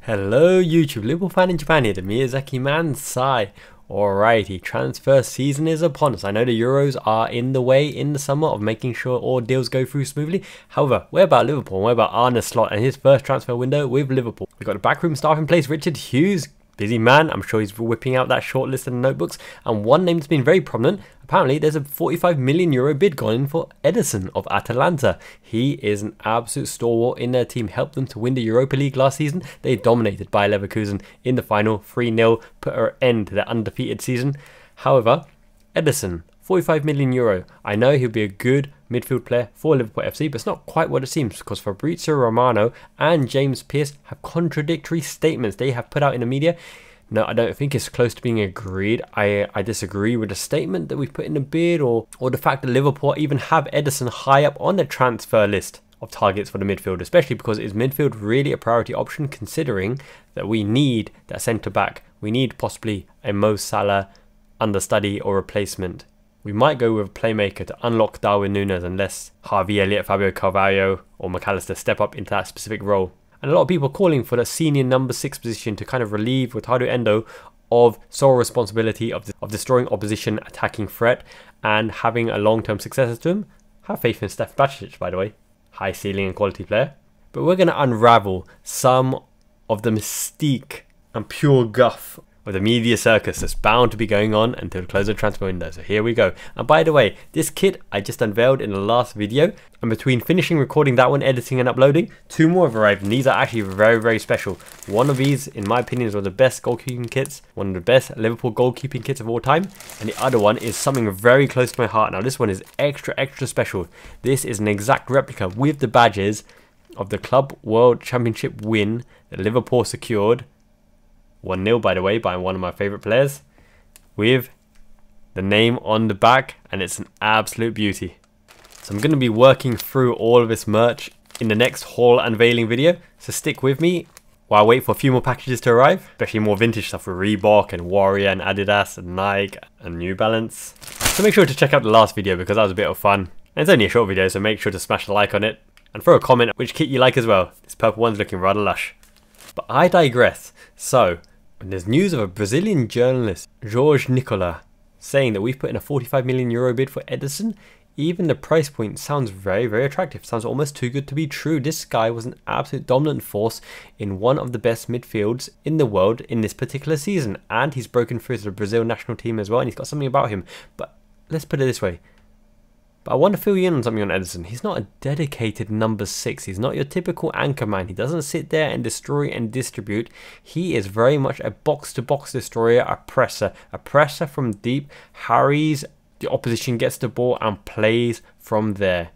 Hello YouTube, Liverpool fan in Japan here, the Miyazaki man, Sai. Alrighty, transfer season is upon us. I know the Euros are in the way in the summer of making sure all deals go through smoothly. However, where about Liverpool? Where about Arne Slot and his first transfer window with Liverpool? We've got the backroom staff in place, Richard Hughes. Busy man, I'm sure he's whipping out that short list of notebooks. And one name that's been very prominent, apparently there's a 45 million euro bid going in for Ederson of Atalanta. He is an absolute stalwart in their team, helped them to win the Europa League last season. They dominated Bayer Leverkusen in the final, 3-0, put an end to their undefeated season. However, Ederson, 45 million euro. I know he'll be a good midfield player for Liverpool FC, but it's not quite what it seems, because Fabrizio Romano and James Pearce have contradictory statements they have put out in the media. No, I don't think it's close to being agreed. I disagree with the statement that we put in the bid, or the fact that Liverpool even have Ederson high up on the transfer list of targets for the midfield, especially because is midfield really a priority option, considering that we need that centre back. We need possibly a Mo Salah understudy or replacement. We might go with a playmaker to unlock Darwin Núñez unless Harvey Elliott, Fabio Carvalho or McAllister step up into that specific role. And a lot of people calling for the senior number 6 position to kind of relieve Endo of sole responsibility of destroying opposition attacking threat and having a long-term successor to him. Have faith in Stef Bacic, by the way. High ceiling and quality player. But we're going to unravel some of the mystique and pure guff of the media circus that's bound to be going on until the close of the transfer window. So here we go. And by the way, this kit I just unveiled in the last video, and between finishing recording that one, editing and uploading, 2 more have arrived, and these are actually very special. One of these, in my opinion, is one of the best goalkeeping kits, one of the best Liverpool goalkeeping kits of all time, and the other one is something very close to my heart. Now this one is extra special. This is an exact replica with the badges of the Club World Championship win that Liverpool secured, 1-0 by the way, by one of my favourite players, with the name on the back, and it's an absolute beauty. So I'm going to be working through all of this merch in the next haul unveiling video, so stick with me while I wait for a few more packages to arrive, especially more vintage stuff with Reebok and Warrior and Adidas and Nike and New Balance. So make sure to check out the last video because that was a bit of fun, and it's only a short video, so make sure to smash the like on it and throw a comment which kit you like as well. This purple one's looking rather lush. But I digress. So and there's news of a Brazilian journalist, Jorge Nicola, saying that we've put in a 45 million euro bid for Ederson. Even the price point sounds very attractive. Sounds almost too good to be true. This guy was an absolute dominant force in one of the best midfields in the world in this particular season. And he's broken through to the Brazil national team as well, and he's got something about him. But let's put it this way. But I want to fill you in on something on Ederson. He's not a dedicated number 6. He's not your typical anchor man. He doesn't sit there and destroy and distribute. He is very much a box-to-box destroyer, a presser from deep, harries the opposition, gets the ball and plays from there.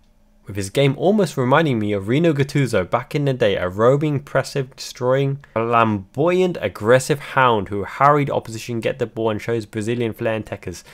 With his game almost reminding me of Rino Gattuso back in the day, a roaming, pressive, destroying, flamboyant, aggressive hound who harried opposition, get the ball and shows Brazilian flair and techers.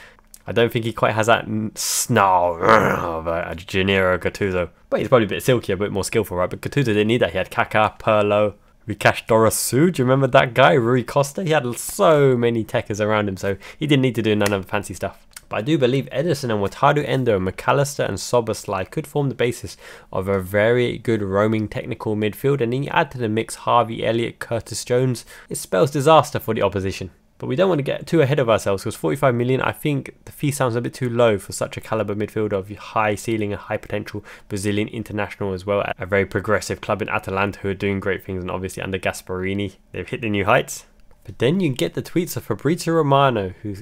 I don't think he quite has that snarl of a Gennaro Gattuso. But he's probably a bit silkier, a bit more skillful, right? But Gattuso didn't need that. He had Kaká, Pirlo, Vikash Dorosu. Do you remember that guy? Rui Costa? He had so many techers around him, so he didn't need to do none of the fancy stuff. But I do believe Ederson and Endo, McAllister and Szoboszlai could form the basis of a very good roaming technical midfield. And then you add to the mix Harvey Elliott, Curtis Jones. It spells disaster for the opposition. But we don't want to get too ahead of ourselves, because 45 million, I think the fee sounds a bit too low for such a caliber midfielder of high ceiling and high potential Brazilian international as well. A very progressive club in Atalanta who are doing great things, and obviously under Gasperini, they've hit the new heights. But then you get the tweets of Fabrizio Romano who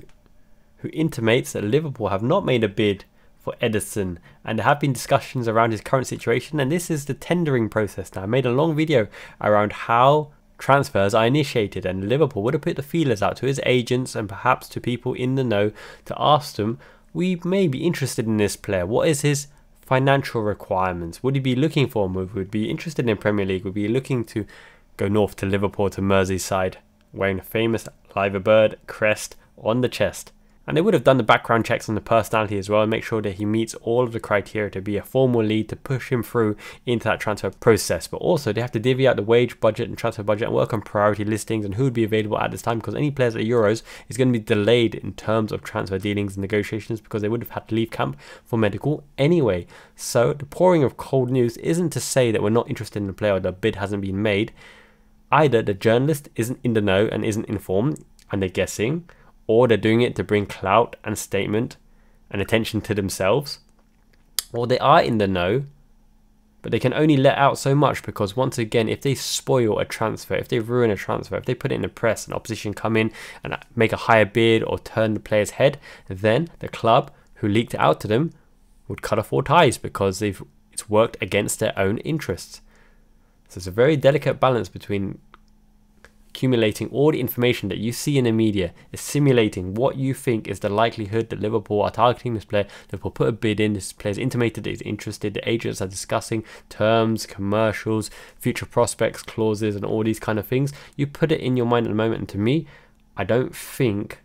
intimates that Liverpool have not made a bid for Ederson, and there have been discussions around his current situation, and this is the tendering process. Now I made a long video around how transfers are initiated, and Liverpool would have put the feelers out to his agents and perhaps to people in the know to ask them, we may be interested in this player, what is his financial requirements, would he be looking for a move, would be interested in Premier League, would be looking to go north to Liverpool, to Merseyside, wearing a famous liver bird crest on the chest. And they would have done the background checks on the personality as well and make sure that he meets all of the criteria to be a formal lead to push him through into that transfer process. But also they have to divvy out the wage budget and transfer budget and work on priority listings and who would be available at this time, because any players at Euros is going to be delayed in terms of transfer dealings and negotiations because they would have had to leave camp for medical anyway. So the pouring of cold news isn't to say that we're not interested in the player or the bid hasn't been made. either the journalist isn't in the know and isn't informed and they're guessing, or they're doing it to bring clout and statement and attention to themselves, or they are in the know, but they can only let out so much, because once again, if they spoil a transfer, if they ruin a transfer, if they put it in the press and opposition come in and make a higher bid or turn the player's head, then the club who leaked it out to them would cut off all ties, because it's worked against their own interests. So it's a very delicate balance between accumulating all the information that you see in the media, is simulating what you think is the likelihood that Liverpool are targeting this player. Liverpool put a bid in, this player's intimated that he's interested, the agents are discussing terms, commercials, future prospects, clauses, and all these kind of things. You put it in your mind at the moment, and to me, I don't think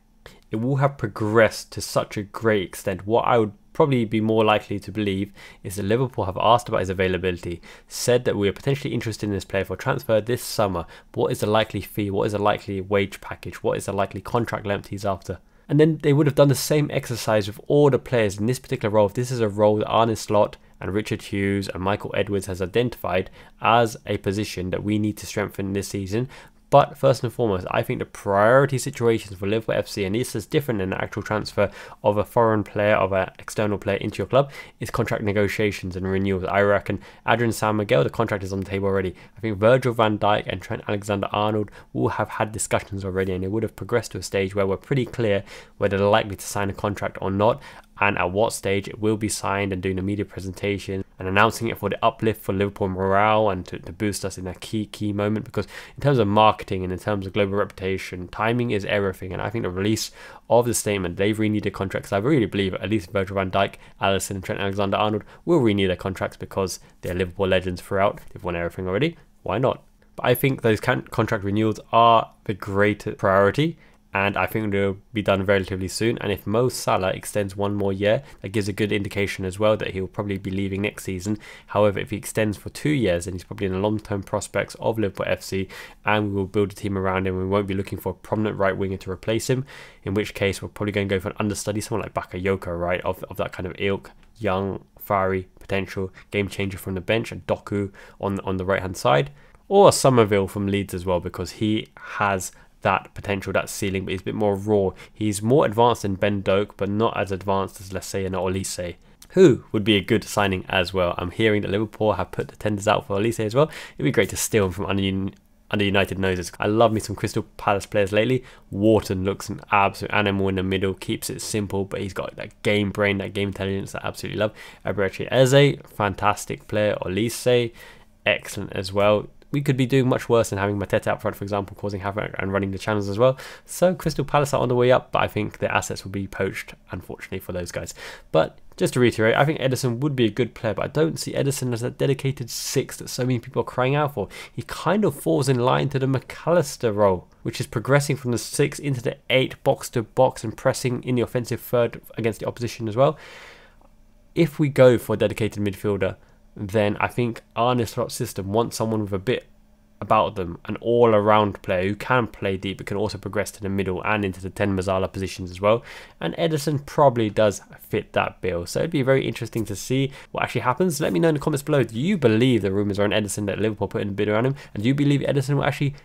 it will have progressed to such a great extent. What I would probably be more likely to believe is that Liverpool have asked about his availability, said that we are potentially interested in this player for transfer this summer. What is the likely fee? What is the likely wage package? What is the likely contract length he's after? And then they would have done the same exercise with all the players in this particular role. If this is a role that Arne Slot and Richard Hughes and Michael Edwards has identified as a position that we need to strengthen this season. But first and foremost, I think the priority situations for Liverpool FC, and this is different than the actual transfer of a foreign player, of an external player into your club, is contract negotiations and renewals. I reckon Adrian San Miguel, the contract is on the table already. I think Virgil van Dijk and Trent Alexander-Arnold will have had discussions already, and it would have progressed to a stage where we're pretty clear whether they're likely to sign a contract or not, and at what stage it will be signed, and doing a media presentation and announcing it for the uplift for Liverpool morale and to boost us in a key moment. Because in terms of marketing and in terms of global reputation, timing is everything, and I think the release of the statement, they've renewed their contracts. I really believe at least Virgil van Dijk, Alisson and Trent Alexander-Arnold will renew their contracts because they're Liverpool legends throughout. They've won everything already, why not? But I think those contract renewals are the greater priority, and I think they'll be done relatively soon. And if Mo Salah extends one more year, that gives a good indication as well that he'll probably be leaving next season. However, if he extends for 2 years, then he's probably in the long-term prospects of Liverpool FC, and we will build a team around him. We won't be looking for a prominent right winger to replace him, in which case we're probably going to go for an understudy, someone like Bakayoko, right, of that kind of ilk, young, fiery, potential game changer from the bench, and Doku on the right-hand side, or Somerville from Leeds as well, because he has that potential, that ceiling, but he's a bit more raw. He's more advanced than Ben Doak, but not as advanced as, let's say, an Olise, who would be a good signing as well. I'm hearing that Liverpool have put the tenders out for Olise as well. It'd be great to steal him from under United noses. I love me some Crystal Palace players lately. Wharton looks an absolute animal in the middle, keeps it simple, but he's got that game brain, that game intelligence that I absolutely love. Eberechi Eze, fantastic player. Olise, excellent as well. We could be doing much worse than having Mateta up front, for example, causing havoc and running the channels as well. So Crystal Palace are on the way up, but I think their assets will be poached, unfortunately, for those guys. But just to reiterate, I think Ederson would be a good player, but I don't see Ederson as that dedicated 6 that so many people are crying out for. He kind of falls in line to the McAllister role, which is progressing from the 6 into the 8, box to box, and pressing in the offensive third against the opposition as well. If we go for a dedicated midfielder, then I think Arne Slot's system wants someone with a bit about them, an all-around player who can play deep but can also progress to the middle and into the 10 Mazzala positions as well. And Ederson probably does fit that bill. So it'd be very interesting to see what actually happens. Let me know in the comments below. Do you believe the rumours are on Ederson that Liverpool put in a bid around him? And do you believe Ederson will actually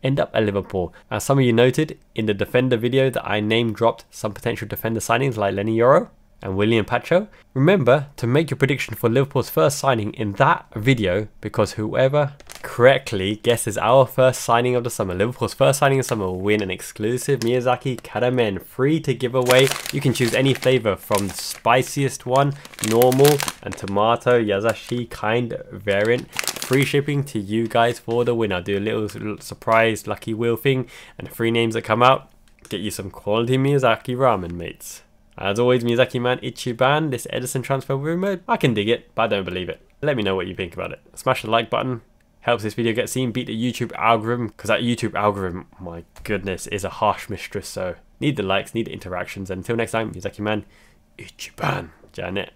end up at Liverpool? As some of you noted in the defender video that I name dropped some potential defender signings like Lenny Yoro and William Pacho. Remember to make your prediction for Liverpool's first signing in that video, because whoever correctly guesses our first signing of the summer, Liverpool's first signing of the summer, will win an exclusive Miyazaki Karamen free to give away. You can choose any flavour from the spiciest one, normal, and tomato Yazashi kind variant. Free shipping to you guys for the winner. Do a little surprise lucky wheel thing, and the 3 names that come out get you some quality Miyazaki ramen, mates. As always, Miyazaki man Ichiban, this Ederson transfer rumour, I can dig it, but I don't believe it. Let me know what you think about it. Smash the like button, helps this video get seen, beat the YouTube algorithm, because that YouTube algorithm, my goodness, is a harsh mistress. So need the likes, need the interactions, and until next time, Miyazaki man Ichiban, Janet.